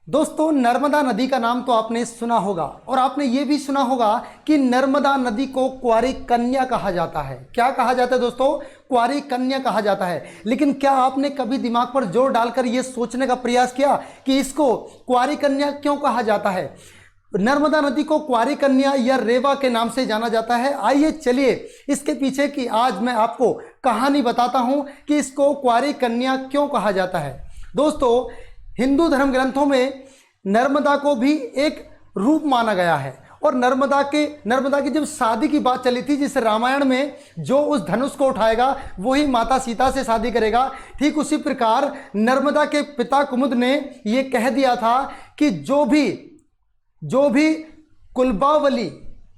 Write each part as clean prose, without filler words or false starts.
दोस्तों, नर्मदा नदी का नाम तो आपने सुना होगा और आपने ये भी सुना होगा कि नर्मदा नदी को कुंवारी कन्या कहा जाता है। क्या कहा जाता है दोस्तों? कुंवारी कन्या कहा जाता है। लेकिन क्या आपने कभी दिमाग पर जोर डालकर यह सोचने का प्रयास किया कि इसको कुंवारी कन्या क्यों कहा जाता है? नर्मदा नदी को कुंवारी कन्या या रेवा के नाम से जाना जाता है। आइए चलिए इसके पीछे की आज मैं आपको कहानी बताता हूं कि इसको कुंवारी कन्या क्यों कहा जाता है। दोस्तों, हिंदू धर्म ग्रंथों में नर्मदा को भी एक रूप माना गया है और नर्मदा की जब शादी की बात चली थी, जिस रामायण में जो उस धनुष को उठाएगा वही माता सीता से शादी करेगा, ठीक उसी प्रकार नर्मदा के पिता कुमुद ने यह कह दिया था कि जो भी कुलबावली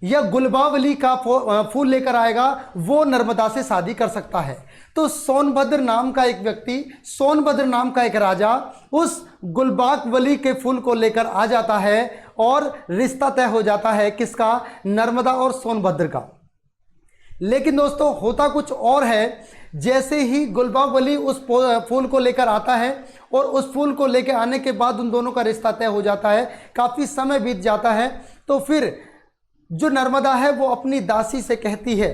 या गुलबावली का फूल लेकर आएगा वो नर्मदा से शादी कर सकता है। तो सोनभद्र नाम का एक व्यक्ति, सोनभद्र नाम का एक राजा उस गुलबावली के फूल को लेकर आ जाता है और रिश्ता तय हो जाता है किसका? नर्मदा और सोनभद्र का। लेकिन दोस्तों, होता कुछ और है। जैसे ही गुलबावली उस फूल को लेकर आता है और उस फूल को लेकर आने के बाद उन दोनों का रिश्ता तय हो जाता है, काफ़ी समय बीत जाता है, तो फिर जो नर्मदा है वो अपनी दासी से कहती है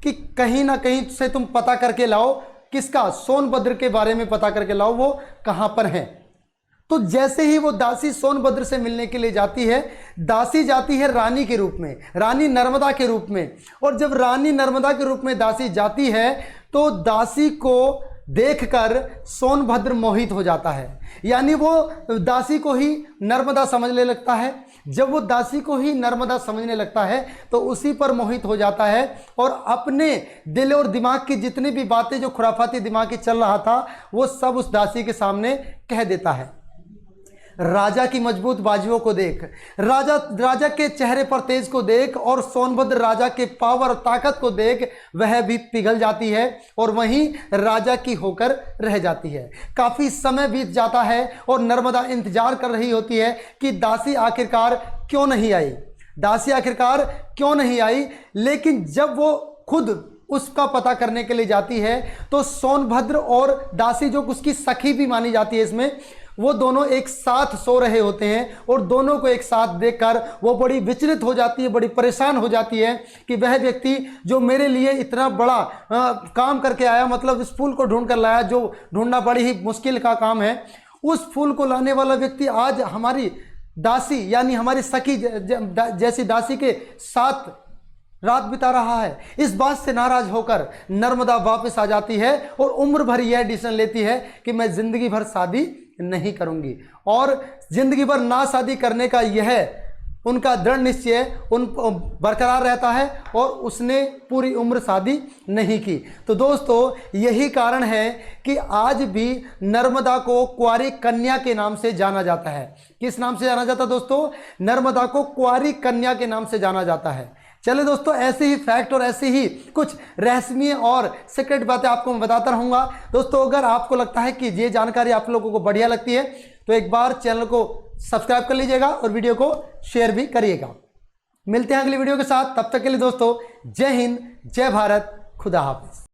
कि कहीं ना कहीं से तुम पता करके लाओ, किसका? सोनभद्र के बारे में पता करके लाओ, वो कहाँ पर है। तो जैसे ही वो दासी सोनभद्र से मिलने के लिए जाती है, दासी जाती है रानी के रूप में, रानी नर्मदा के रूप में। और जब रानी नर्मदा के रूप में दासी जाती है तो दासी को देखकर सोनभद्र मोहित हो जाता है, यानी वो दासी को ही नर्मदा समझने लगता है। जब वो दासी को ही नर्मदा समझने लगता है तो उसी पर मोहित हो जाता है और अपने दिल और दिमाग की जितनी भी बातें जो खुराफाती दिमाग की चल रहा था वो सब उस दासी के सामने कह देता है। राजा की मजबूत बाजुओं को देख, राजा के चेहरे पर तेज को देख और सोनभद्र राजा के पावर और ताकत को देख वह भी पिघल जाती है और वहीं राजा की होकर रह जाती है। काफी समय बीत जाता है और नर्मदा इंतजार कर रही होती है कि दासी आखिरकार क्यों नहीं आई, दासी आखिरकार क्यों नहीं आई। लेकिन जब वो खुद उसका पता करने के लिए जाती है तो सोनभद्र और दासी, जो उसकी सखी भी मानी जाती है इसमें, वो दोनों एक साथ सो रहे होते हैं और दोनों को एक साथ देखकर वो बड़ी विचलित हो जाती है, बड़ी परेशान हो जाती है कि वह व्यक्ति जो मेरे लिए इतना बड़ा काम करके आया, मतलब इस फूल को ढूंढ कर लाया, जो ढूंढना बड़ी ही मुश्किल का काम है, उस फूल को लाने वाला व्यक्ति आज हमारी दासी यानी हमारी सखी जैसी दासी के साथ रात बिता रहा है। इस बात से नाराज होकर नर्मदा वापस आ जाती है और उम्र भर यह डिसीजन लेती है कि मैं जिंदगी भर शादी नहीं करूंगी। और जिंदगी भर ना शादी करने का यह उनका दृढ़ निश्चय उन बरकरार रहता है और उसने पूरी उम्र शादी नहीं की। तो दोस्तों, यही कारण है कि आज भी नर्मदा को कुंवारी कन्या के नाम से जाना जाता है। किस नाम से जाना जाता है दोस्तों? नर्मदा को कुंवारी कन्या के नाम से जाना जाता है। चलिए दोस्तों, ऐसे ही फैक्ट और ऐसे ही कुछ रहस्यमय और सीक्रेट बातें आपको मैं बताता रहूँगा। दोस्तों, अगर आपको लगता है कि ये जानकारी आप लोगों को बढ़िया लगती है तो एक बार चैनल को सब्सक्राइब कर लीजिएगा और वीडियो को शेयर भी करिएगा। मिलते हैं अगली वीडियो के साथ, तब तक के लिए दोस्तों जय हिंद, जय भारत, खुदा हाफिज।